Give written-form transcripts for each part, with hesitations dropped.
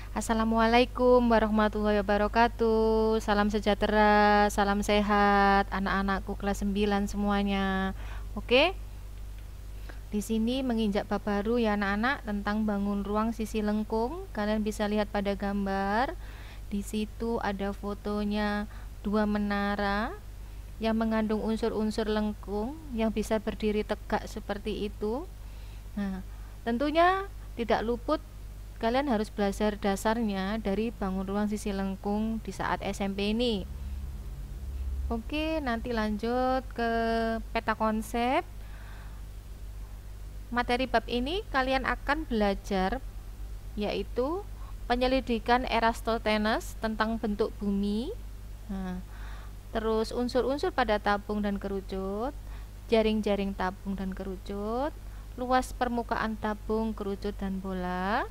Assalamualaikum warahmatullahi wabarakatuh. Salam sejahtera, salam sehat anak-anakku kelas 9 semuanya. Oke. Di sini menginjak bab baru ya anak-anak tentang bangun ruang sisi lengkung. Kalian bisa lihat pada gambar. Di situ ada fotonya dua menara yang mengandung unsur-unsur lengkung yang bisa berdiri tegak seperti itu. Nah, tentunya tidak luput kalian harus belajar dasarnya dari bangun ruang sisi lengkung di saat SMP ini. Oke, nanti lanjut ke peta konsep. Materi bab ini kalian akan belajar yaitu penyelidikan Eratosthenes tentang bentuk bumi. Nah, terus unsur-unsur pada tabung dan kerucut, jaring-jaring tabung dan kerucut, luas permukaan tabung, kerucut dan bola,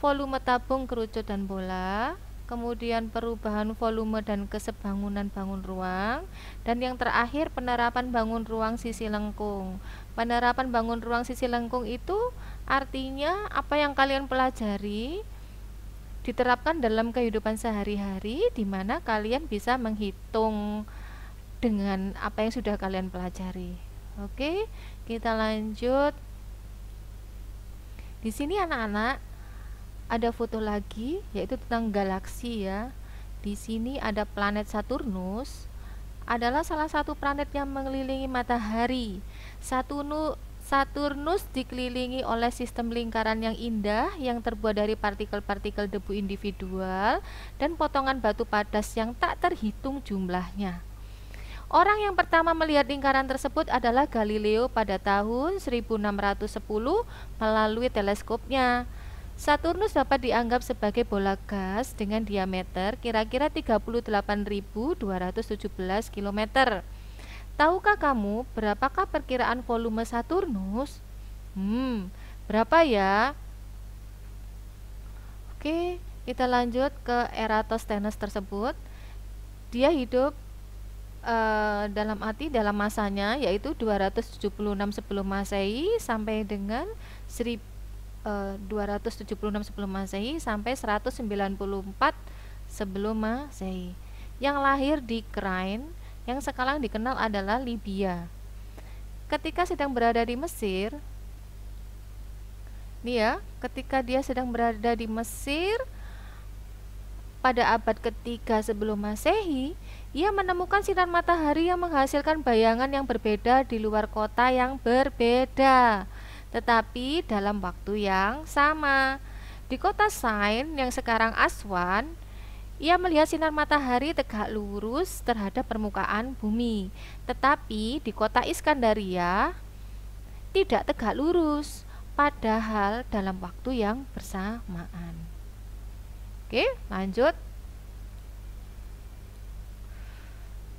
volume tabung, kerucut dan bola, kemudian perubahan volume dan kesebangunan bangun ruang, dan yang terakhir penerapan bangun ruang sisi lengkung. Penerapan bangun ruang sisi lengkung itu artinya apa yang kalian pelajari diterapkan dalam kehidupan sehari-hari, di mana kalian bisa menghitung dengan apa yang sudah kalian pelajari. Oke, kita lanjut. Di sini anak-anak ada foto lagi yaitu tentang galaksi ya. Di sini ada planet Saturnus, adalah salah satu planet yang mengelilingi matahari. Saturnus dikelilingi oleh sistem lingkaran yang indah yang terbuat dari partikel-partikel debu individual dan potongan batu padas yang tak terhitung jumlahnya. Orang yang pertama melihat lingkaran tersebut adalah Galileo pada tahun 1610 melalui teleskopnya. Saturnus dapat dianggap sebagai bola gas dengan diameter kira-kira 38.217 km. Tahukah kamu berapakah perkiraan volume Saturnus? Berapa ya? Oke, kita lanjut ke Eratosthenes tersebut. Dia hidup dalam masanya yaitu 276 sebelum Masehi sampai dengan 276 sebelum Masehi sampai 194 sebelum Masehi, yang lahir di Krain yang sekarang dikenal adalah Libya. Ketika sedang berada di Mesir, ketika dia sedang berada di Mesir pada abad ketiga sebelum Masehi, ia menemukan sinar matahari yang menghasilkan bayangan yang berbeda di luar kota yang berbeda, tetapi dalam waktu yang sama. Di kota Sain yang sekarang Aswan, ia melihat sinar matahari tegak lurus terhadap permukaan bumi, tetapi di kota Iskandaria tidak tegak lurus, padahal dalam waktu yang bersamaan. Oke, lanjut.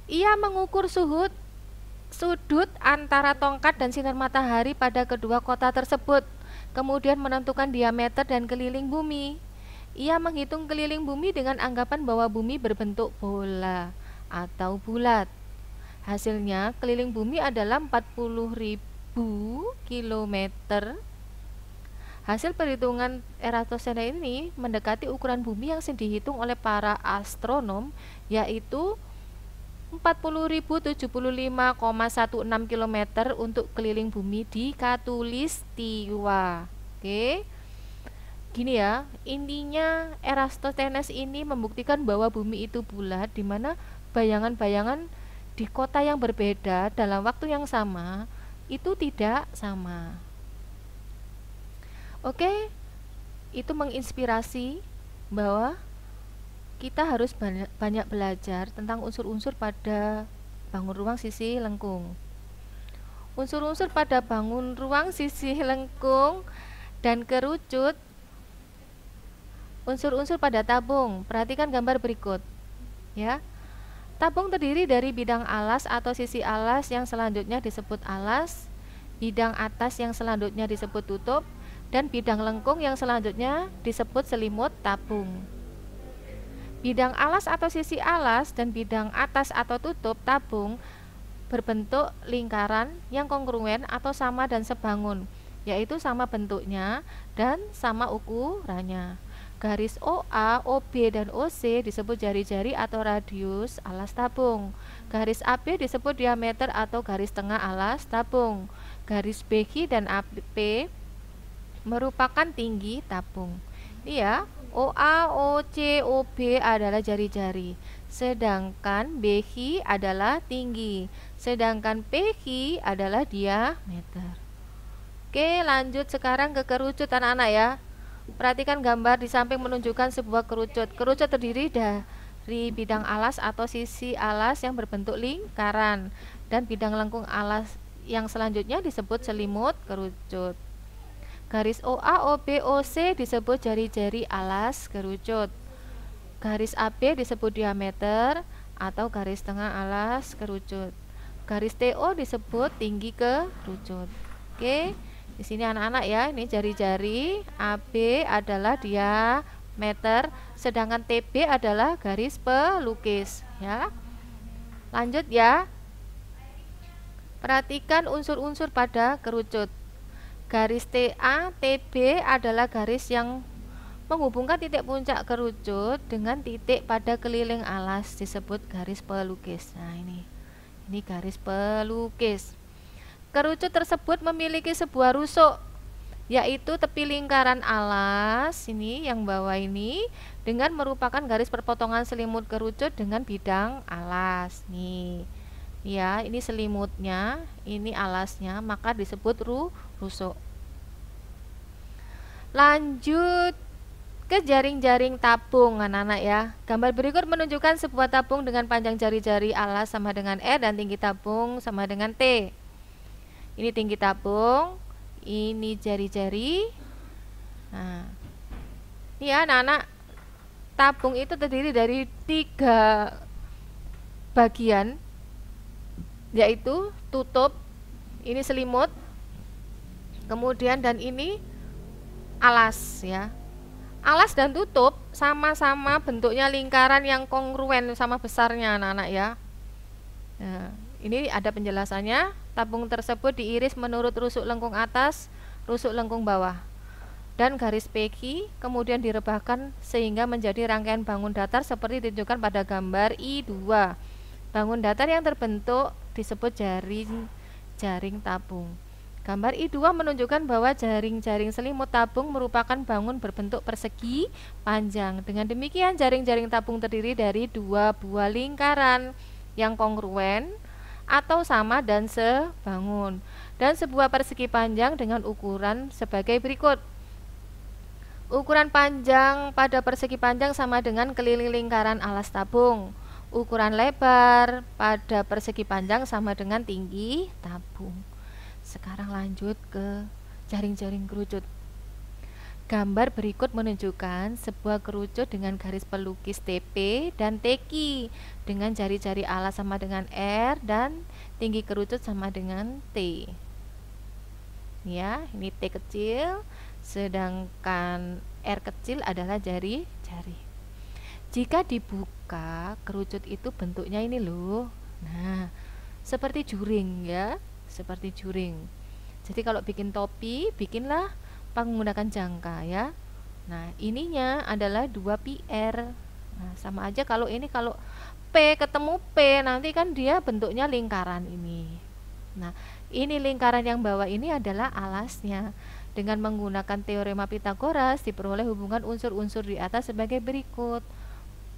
Ia mengukur sudut antara tongkat dan sinar matahari pada kedua kota tersebut, kemudian menentukan diameter dan keliling bumi. Ia menghitung keliling bumi dengan anggapan bahwa bumi berbentuk bola atau bulat. Hasilnya, keliling bumi adalah 40.000 km. Hasil perhitungan Eratosthenes ini mendekati ukuran bumi yang dihitung oleh para astronom, yaitu 40.075,16 km untuk keliling bumi di Khatulistiwa. Oke. Gini ya, intinya Eratosthenes ini membuktikan bahwa bumi itu bulat, di mana bayangan-bayangan di kota yang berbeda dalam waktu yang sama itu tidak sama. Oke, itu menginspirasi bahwa kita harus banyak belajar tentang unsur-unsur pada bangun ruang sisi lengkung. Unsur-unsur pada bangun ruang sisi lengkung dan kerucut. Unsur-unsur pada tabung. Perhatikan gambar berikut. Ya. Tabung terdiri dari bidang alas atau sisi alas yang selanjutnya disebut alas, bidang atas yang selanjutnya disebut tutup, dan bidang lengkung yang selanjutnya disebut selimut tabung. Bidang alas atau sisi alas dan bidang atas atau tutup tabung berbentuk lingkaran yang kongruen atau sama dan sebangun, yaitu sama bentuknya dan sama ukurannya. Garis OA, OB, dan OC disebut jari-jari atau radius alas tabung. Garis AB disebut diameter atau garis tengah alas tabung. Garis BQ dan AP merupakan tinggi tabung. Ini ya, OA, OC, OB adalah jari-jari, sedangkan BQ adalah tinggi, sedangkan PQ adalah diameter. Oke, lanjut sekarang ke kerucut anak-anak ya. Perhatikan gambar di samping menunjukkan sebuah kerucut. Kerucut terdiri dari bidang alas atau sisi alas yang berbentuk lingkaran, dan bidang lengkung alas yang selanjutnya disebut selimut kerucut. Garis OA, OB, OC disebut jari-jari alas kerucut. Garis AB disebut diameter atau garis tengah alas kerucut. Garis TO disebut tinggi kerucut. Oke. Di sini anak-anak ya, ini jari-jari. AB adalah diameter, sedangkan TB adalah garis pelukis ya. Lanjut ya. Perhatikan unsur-unsur pada kerucut. Garis TA, TB adalah garis yang menghubungkan titik puncak kerucut dengan titik pada keliling alas, disebut garis pelukis. Nah, ini garis pelukis. Kerucut tersebut memiliki sebuah rusuk, yaitu tepi lingkaran alas, ini yang bawah ini, dengan merupakan garis perpotongan selimut kerucut dengan bidang alas. Nih, ya, ini selimutnya, ini alasnya, maka disebut rusuk. Lanjut ke jaring-jaring tabung anak-anak ya. Gambar berikut menunjukkan sebuah tabung dengan panjang jari-jari alas sama dengan R dan tinggi tabung sama dengan T. Ini tinggi tabung, ini jari-jari. Nah, ini ya anak-anak, tabung itu terdiri dari 3 bagian, yaitu tutup, ini selimut, kemudian dan ini alas ya. Alas dan tutup sama-sama bentuknya lingkaran yang kongruen sama besarnya anak-anak ya. Nah, ini ada penjelasannya. Tabung tersebut diiris menurut rusuk lengkung atas, rusuk lengkung bawah, dan garis PQ kemudian direbahkan sehingga menjadi rangkaian bangun datar seperti ditunjukkan pada gambar I2. Bangun datar yang terbentuk disebut jaring tabung. Gambar I2 menunjukkan bahwa jaring-jaring selimut tabung merupakan bangun berbentuk persegi panjang. Dengan demikian, jaring-jaring tabung terdiri dari 2 buah lingkaran yang kongruen atau sama dan sebangun, dan sebuah persegi panjang dengan ukuran sebagai berikut. Ukuran panjang pada persegi panjang sama dengan keliling lingkaran alas tabung. Ukuran lebar pada persegi panjang sama dengan tinggi tabung. Sekarang lanjut ke jaring-jaring kerucut. Gambar berikut menunjukkan sebuah kerucut dengan garis pelukis TP dan TQ dengan jari-jari alas sama dengan R dan tinggi kerucut sama dengan T. Ya, ini T kecil, sedangkan R kecil adalah jari-jari. Jika dibuka, kerucut itu bentuknya ini loh. Nah, seperti juring ya, seperti juring. Jadi kalau bikin topi, bikinlah menggunakan jangka ya. Nah, ininya adalah 2 PR. Nah, sama aja kalau ini, kalau P ketemu P, nanti kan dia bentuknya lingkaran ini. Nah, ini lingkaran yang bawah ini adalah alasnya. Dengan menggunakan teorema Pythagoras diperoleh hubungan unsur-unsur di atas sebagai berikut.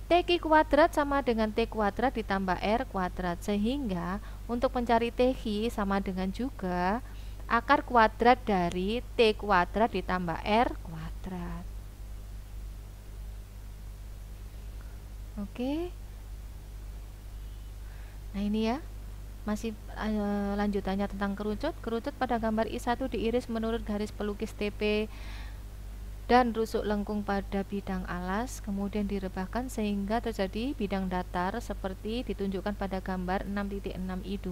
TQ kuadrat sama dengan T kuadrat ditambah R kuadrat, sehingga untuk mencari TQ sama dengan juga akar kuadrat dari T kuadrat ditambah R kuadrat. Oke. Nah, ini ya, masih lanjutannya tentang kerucut. Kerucut pada gambar I1 diiris menurut garis pelukis TP dan rusuk lengkung pada bidang alas, kemudian direbahkan sehingga terjadi bidang datar seperti ditunjukkan pada gambar 6.6 I2.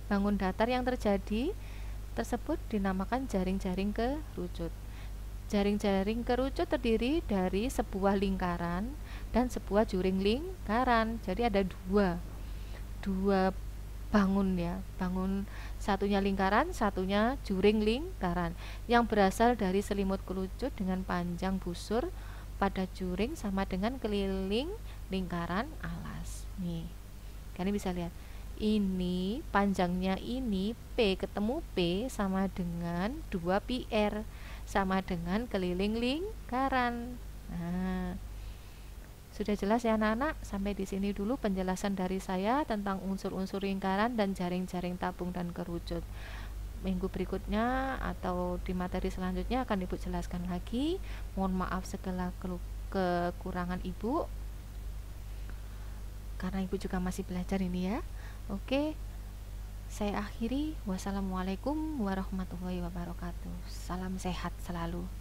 Bangun datar yang terjadi tersebut dinamakan jaring-jaring kerucut. Jaring-jaring kerucut terdiri dari sebuah lingkaran dan sebuah juring lingkaran. Jadi ada dua bangun ya, bangun satunya lingkaran, satunya juring lingkaran yang berasal dari selimut kerucut dengan panjang busur pada juring sama dengan keliling lingkaran alas. Nih, kalian bisa lihat. Ini panjangnya ini P ketemu P sama dengan 2 pi R sama dengan keliling lingkaran. Nah, sudah jelas ya anak-anak? Sampai di sini dulu penjelasan dari saya tentang unsur-unsur lingkaran dan jaring-jaring tabung dan kerucut. Minggu berikutnya atau di materi selanjutnya akan Ibu jelaskan lagi. Mohon maaf segala kekurangan Ibu, karena Ibu juga masih belajar ini ya. Oke, saya akhiri. Wassalamualaikum warahmatullahi wabarakatuh. Salam sehat selalu.